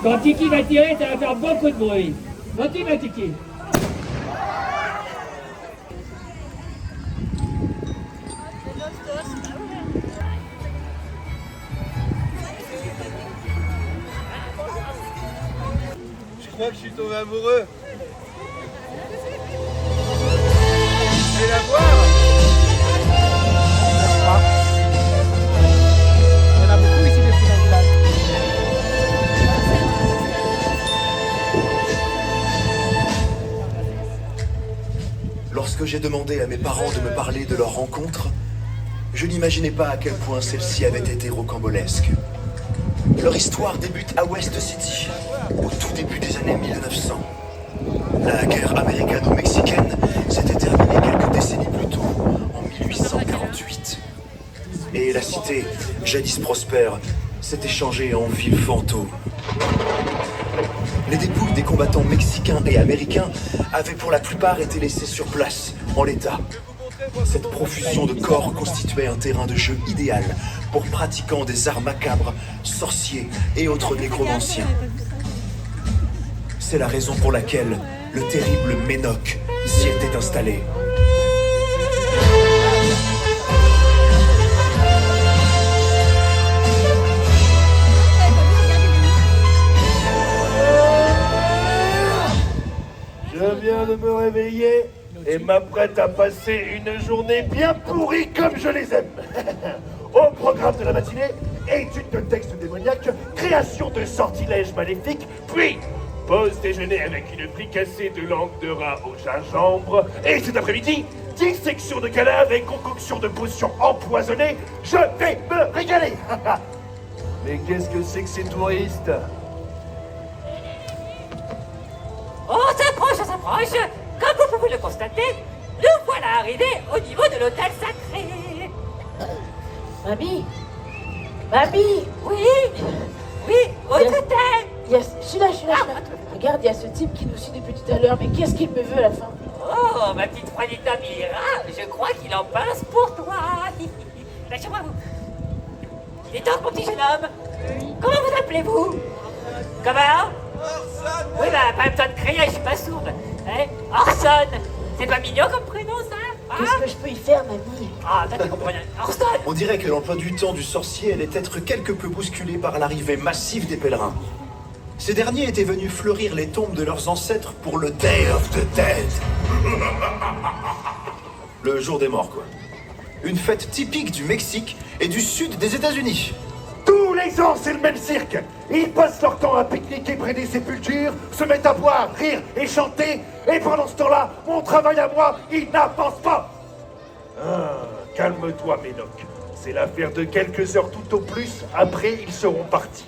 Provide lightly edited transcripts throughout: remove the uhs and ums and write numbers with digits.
Quand Tiki va tirer, ça va faire beaucoup de bruit. Continue, Tiki. Je crois que je suis tombé amoureux. Je vais la voir. Il y en a beaucoup ici des filles dans le village. Lorsque j'ai demandé à mes parents de me parler de leur rencontre, je n'imaginais pas à quel point celle-ci avait été rocambolesque. Leur histoire débute à West City, au tout début des années 1900. La guerre américano-mexicaine s'était terminée quelques décennies plus tôt, en 1848. Et la cité, jadis prospère, s'était changée en ville fantôme. Les dépouilles des combattants mexicains et américains avaient pour la plupart été laissées sur place, en l'état. Cette profusion de corps constituait un terrain de jeu idéal pour pratiquants des arts macabres, sorciers et autres nécromanciens. C'est la raison pour laquelle le terrible Ménoc s'y était installé. Je viens de me réveiller et m'apprête à passer une journée bien pourrie comme je les aime. Au programme de la matinée, étude de textes démoniaques, création de sortilèges maléfiques, puis pause déjeuner avec une fricassée de langue de rat au gingembre, et cet après-midi, dissection de cadavres et concoction de potions empoisonnées, je vais me régaler. Mais qu'est-ce que c'est que ces touristes? On s'approche, on s'approche. Comme vous pouvez le constater, nous voilà arrivés au niveau de l'hôtel sacré. Mamie Mamie Oui, oui, où Yes. t'es? Je suis là. Regarde, il y a ce type qui nous suit depuis tout à l'heure, mais qu'est-ce qu'il me veut à la fin? Oh, ma petite Juanita Mira, je crois qu'il en pince pour toi. Lâchez-moi, vous. Il est temps, mon petit jeune homme. Comment vous appelez-vous? Comment? Oui, bah, pas besoin de crier, je suis pas sourde. Hein? Orson. C'est pas mignon comme prénom, ça? Hein? Qu'est-ce que je peux y faire, mamie? Ah, toi, tu comprends rien. Orson. On dirait que l'emploi du temps du sorcier allait être quelque peu bousculé par l'arrivée massive des pèlerins. Ces derniers étaient venus fleurir les tombes de leurs ancêtres pour le Day of the Dead. Le jour des morts, quoi. Une fête typique du Mexique et du sud des États-Unis. Tous les ans, c'est le même cirque. Ils passent leur temps à pique-niquer près des sépultures, se mettent à boire, rire et chanter, et pendant ce temps-là, mon travail à moi, ils n'avancent pas. Ah, calme-toi, Ménoc. C'est l'affaire de quelques heures tout au plus, après ils seront partis.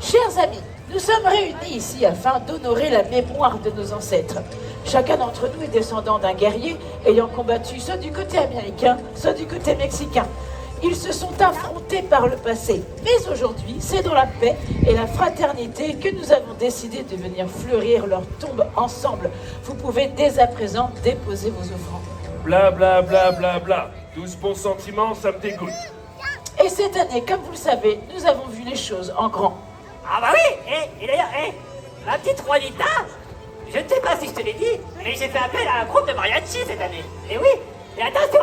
Chers amis, nous sommes réunis ici afin d'honorer la mémoire de nos ancêtres. Chacun d'entre nous est descendant d'un guerrier ayant combattu soit du côté américain, soit du côté mexicain. Ils se sont affrontés par le passé, mais aujourd'hui, c'est dans la paix et la fraternité que nous avons décidé de venir fleurir leurs tombes ensemble. Vous pouvez dès à présent déposer vos offrandes. Bla bla bla bla bla. Tous bons sentiments, ça me dégoûte. Et cette année, comme vous le savez, nous avons vu les choses en grand. Ah bah oui, et d'ailleurs, ma petite Juanita, je ne sais pas si je te l'ai dit, mais j'ai fait appel à un groupe de mariachi cette année. Et oui, et attention,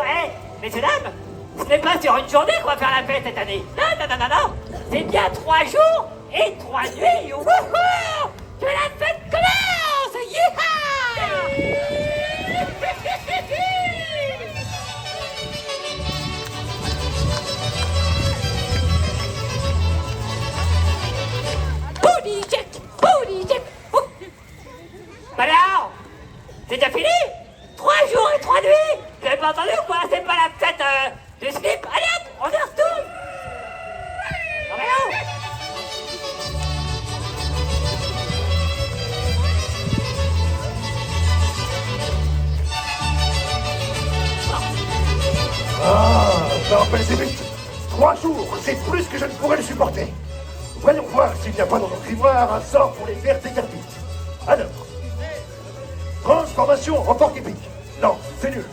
messieurs dames, ce n'est pas sur une journée qu'on va faire la fête cette année. Non. C'est bien 3 jours et 3 nuits. Wouhou! Que la fête commence! Yeeha! Booty check! Bah alors, c'est déjà fini? 3 jours et 3 nuits? Vous avez pas entendu ou quoi? C'est pas la fête de slip? Allez hop, on y retourne! Non mais non! Ah, ça rappelle c'est vite. 3 jours, c'est plus que je ne pourrais le supporter. Voyons voir s'il n'y a pas dans notre grimoire un sort pour les faire dégarpiter. Alors, transformation en porc épique. Non, c'est nul.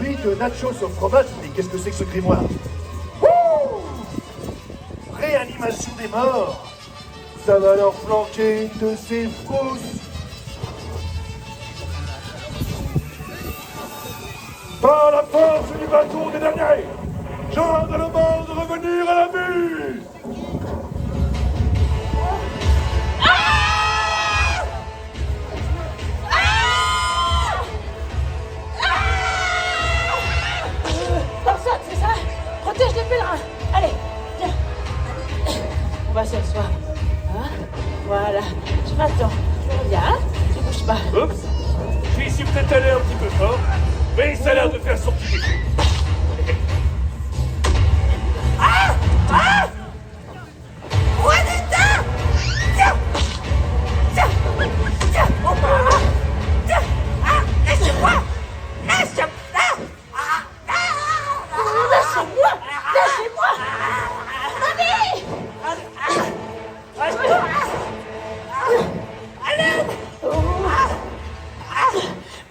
Lui de nachos au fromage, mais qu'est-ce que c'est que ce grimoire? Wouh! Réanimation réanimation des morts. Ça va leur flanquer une de ces fausses. Par la force du bâton des derniers, j'en demande de revenir à la vue. Personne, c'est ça? Protège les pèlerins. Allez, viens. On va s'asseoir. Hein? Voilà. Je m'attends. Je reviens, hein? Tu bouges pas. Oups, j'y suis peut-être allé un petit peu fort, mais ça a l'air de faire son petit effet. Juanita! Tiens! Tiens! Tiens! Oh, tiens! Ah! Lâchez-moi! Lâchez-moi! Lâchez-moi! Lâchez-moi!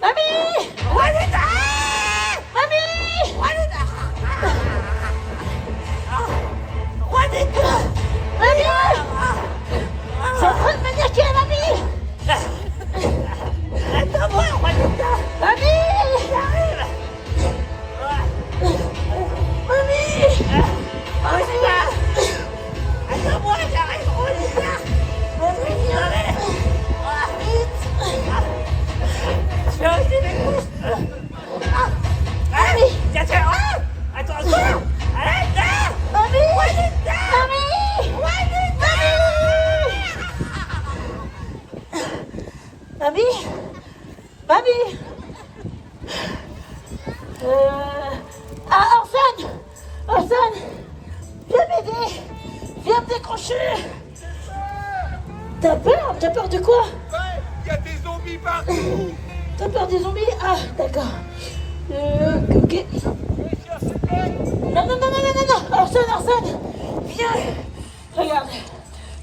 Mamie! Mamie! Juanita! Mamie! Juanita! Juanita! Mamie! C'est en train de maniaquer, mamie! Attends-moi, Juanita! Mamie! J'arrive! Mamie! Juanita! Attends-moi, j'arrive, Juanita! J'arrive! Tu as aussi des couches! Tiens, tiens! Attention! Arrête là! Mamie! Juanita! Mamie! Mamie! Mamie! Ah, Orson! Orson! Viens m'aider! Viens me décrocher! T'as peur? T'as peur de quoi? Il y a des zombies partout. T'as peur des zombies? Ah, d'accord. Ok. Non, non, non, non, non, non, non! Orson! Viens! Regarde.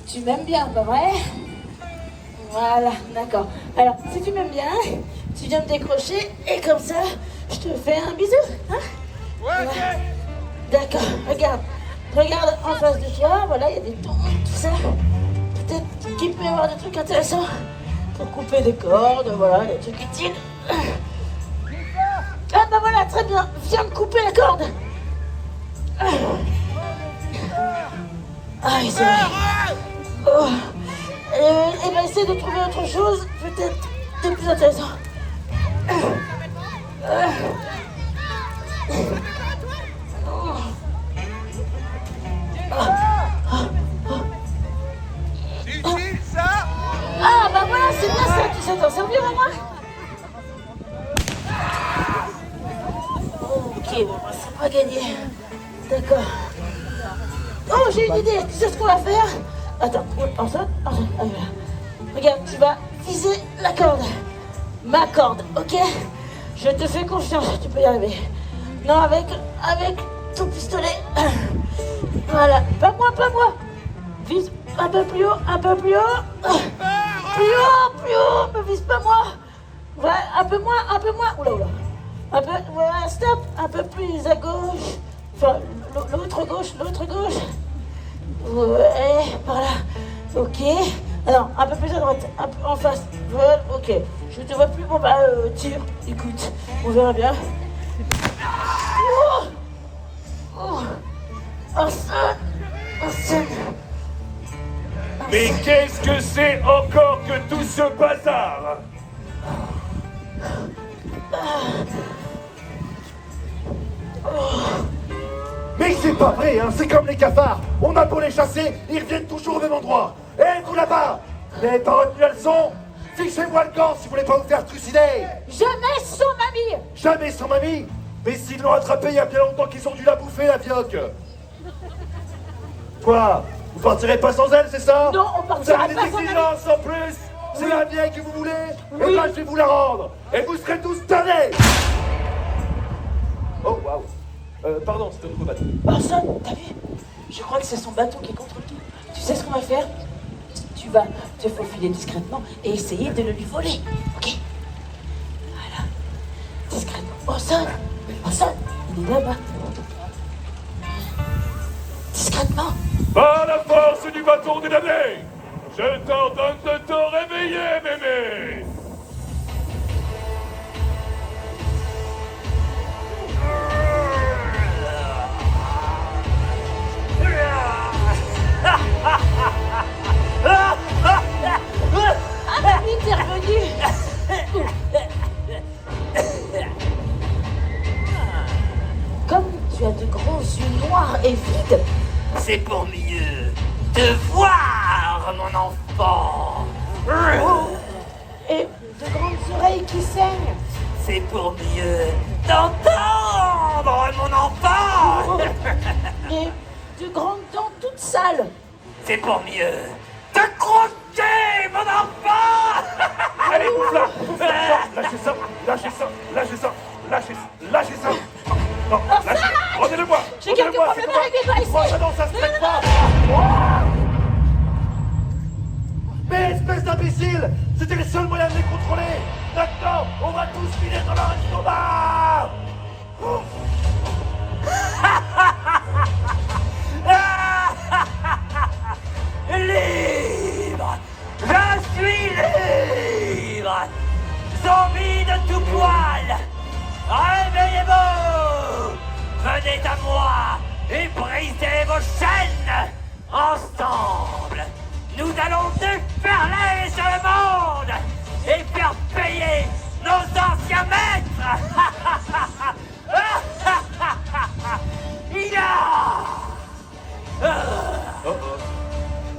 Tu m'aimes bien, pas vrai? Voilà, d'accord. Alors, si tu m'aimes bien, tu viens me décrocher et comme ça, je te fais un bisou, hein? Ouais, ok. D'accord, regarde. Regarde en face de toi, voilà, il y a des tons, tout ça. Peut-être qu'il peut y avoir des trucs intéressants pour couper des cordes, voilà, des trucs utiles. Ah bah voilà, très bien, viens me couper la corde. Ah, c'est vrai. Oh. Et ben essaie de trouver autre chose, peut-être de plus intéressant. Utile ça. Ah bah voilà, c'est bien ça, tu sais t'en servir au moins. Ok, bon, bah, c'est pas gagné. D'accord. Oh, j'ai une idée, tu sais ce qu'on va faire? Attends, ensemble, ah, voilà. Regarde, tu vas viser la corde. Ma corde, ok? Je te fais confiance, tu peux y arriver. Non, avec ton pistolet. Voilà, pas moi. Vise un peu plus haut, un peu plus haut. Plus haut, me vise pas moi. Voilà, un peu moins. Oula. Un peu, voilà, stop. Un peu plus à gauche. Enfin, l'autre gauche. Ouais, par là. Ok. Alors, un peu plus à droite, un peu en face. Voilà, ok. Je te vois plus, bon bah, tire. Écoute, on verra bien. Orson. Mais qu'est-ce que c'est encore que tout ce bazar? Mais c'est pas vrai, hein, c'est comme les cafards. On a beau les chasser, ils reviennent toujours au même endroit. Et vous là-bas, vous n'avez pas retenu la leçon? Fichez-moi le camp si vous voulez pas vous faire trucider. Jamais sans mamie. Jamais sans mamie. Mais s'ils l'ont attrapé il y a bien longtemps qu'ils ont dû la bouffer, la vioque. Quoi? Vous partirez pas sans elle, c'est ça? Non, on partira Vous pas avez sans des elle. exigences en plus? C'est la mienne que vous voulez? Oui. Eh ben, je vais vous la rendre. Et vous serez tous damnés. Oh, waouh. Pardon, c'était notre bateau. Orson, t'as vu? Je crois que c'est son bâton qui est contre le tout. Tu sais ce qu'on va faire? Tu vas te faufiler discrètement et essayer de le lui voler. Ok? Voilà. Discrètement. Orson, il est là-bas. Discrètement. Par la force du bâton des damnés, je t'ordonne de te réveiller, mémé. Ah bah oui, t'es revenu. Comme tu as de grands yeux noirs et vides, C'est pour mieux te voir, mon enfant. et de grandes oreilles qui saignent. C'est pour mieux t'entendre, mon enfant. Et de grandes dents toutes sales. C'est pour mieux te croquer, mon enfant. Allez, bouffe là, lâchez ça, lâchez ça, lâchez ça, lâchez ça, lâchez ça. Non, lâchez, rendez-le-moi. J'ai quelques problèmes à régler par ici. Oh, non, ça se traite pas. Mais espèce d'imbécile, c'était le seul moyen de les contrôler. Maintenant, on va tous finir dans leur estomac. Libre. Je suis libre. Zombie de tout poil. Réveillez-vous. Venez à moi et brisez vos chaînes. Ensemble, nous allons déferler sur le monde et faire payer nos anciens maîtres. Il a...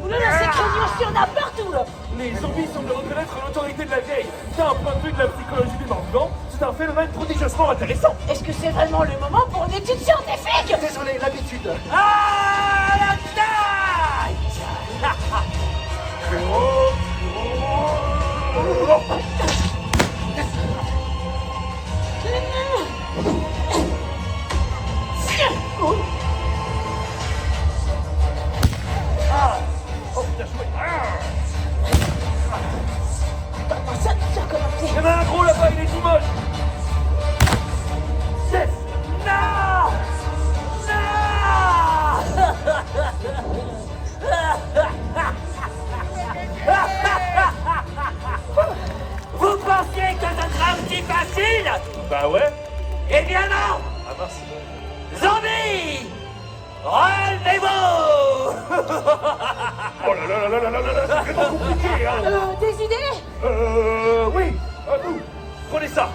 Oulala, ces crayons, il y en a partout là. Les zombies semblent reconnaître l'autorité de la vieille. D'un point de vue de la psychologie des morts-vivants, c'est un phénomène prodigieusement intéressant. Est-ce que c'est vraiment le moment pour une étude scientifique? Désolé, l'habitude. À la taille. Ça a commencé. Il y en a un gros là-bas, il est tout moche. Yes. Non. Vous pensiez que ce serait aussi facile? Bah ouais. Eh bien non. Ah mince. Zombies, relevez-vous. Oh là là là là là là là, c'est vraiment compliqué, hein. Des idées? Oui, à vous. Prenez ça.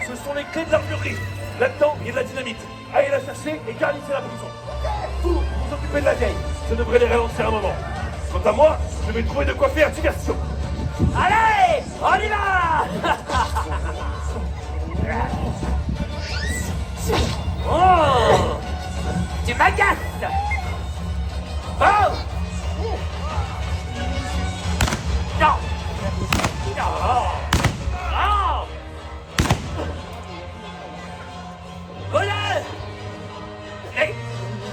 Ce sont les clés de l'armurerie. Là-dedans, il y a de la dynamite. Allez la chercher et garnissez la prison. Vous, vous occupez de la vieille. Ça devrait les ralentir un moment. Quant à moi, je vais trouver de quoi faire diversion. Allez, on y va. Oh, tu m'agaces. Oh. Non. Non. Non. Voilà. Et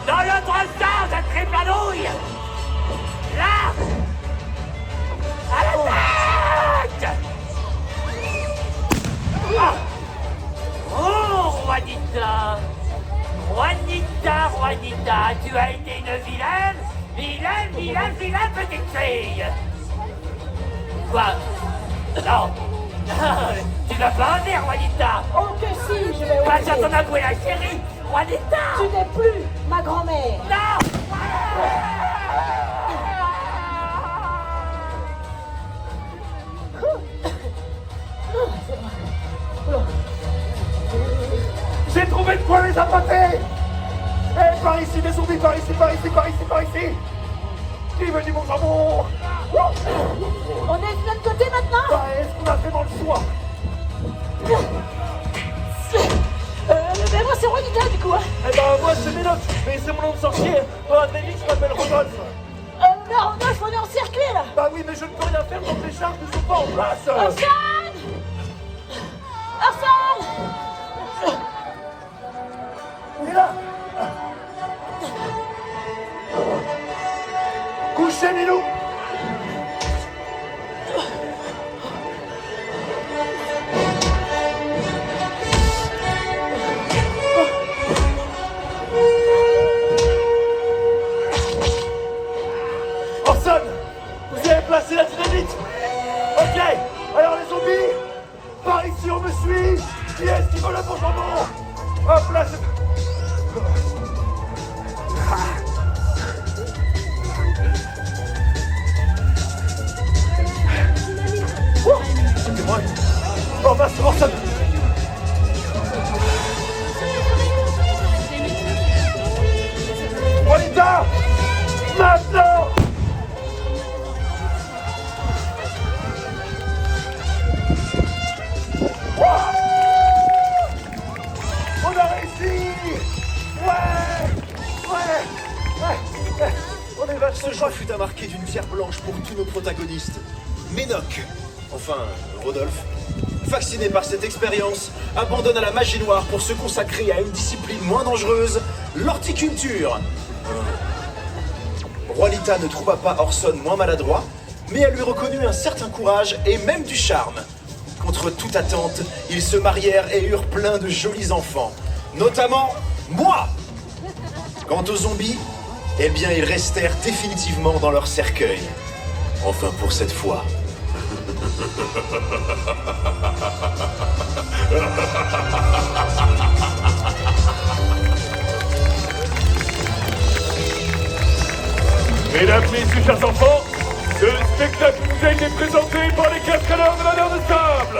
dans l'autre sens, cette tripanouille. Là. À l'attaque. Ah. Oh, Juanita. Juanita, Juanita, tu as été une vilaine petite fille. Quoi? Non. Tu vas pas en dire, Juanita. Oh que si, je vais Pas sur oser. ton avoué, la chérie. Juanita. Tu n'es plus ma grand-mère. Non. J'ai trouvé de quoi les appâter. Eh, par ici, des zombies, par ici, par ici, par ici, par ici. Qui veut du bon jambon? On est de notre côté maintenant? Bah, est-ce qu'on a vraiment le choix? Ben moi c'est Juanita du coup. Hein. Eh ben, moi, c'est Ménoc, mais c'est mon nom de sorcier. Dans la vraie vie, je m'appelle Rodolphe. Mais Rodolphe, on est encerclés là. Bah oui, mais je ne peux rien faire tant que les charges ne sont pas en place. Arsène! Arsène! Il est là. Couchez, Milou. Orson, vous avez placé la dynamite. Ok, alors les zombies, par ici on me suit. Qui est-ce qui veut le bon jambon? Hop là, c'est... C'était moi. Oh mince, Orson. Juanita, maintenant. On a réussi. On est vachement. Ce jour fut à marquer d'une pierre blanche pour tous nos protagonistes. Ménoc, enfin Rodolphe, vacciné par cette expérience, abandonne à la magie noire pour se consacrer à une discipline moins dangereuse, l'horticulture. Juanita ne trouva pas Orson moins maladroit, mais elle lui reconnut un certain courage et même du charme. Contre toute attente, ils se marièrent et eurent plein de jolis enfants, notamment moi. Quant aux zombies, eh bien ils restèrent définitivement dans leur cercueil. Enfin pour cette fois. Mesdames, messieurs, chers enfants, ce spectacle vous a été présenté par les cascadeurs de la mer de sable.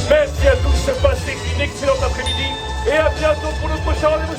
Merci à tous, passez une excellente après-midi et à bientôt pour notre prochain rendez-vous.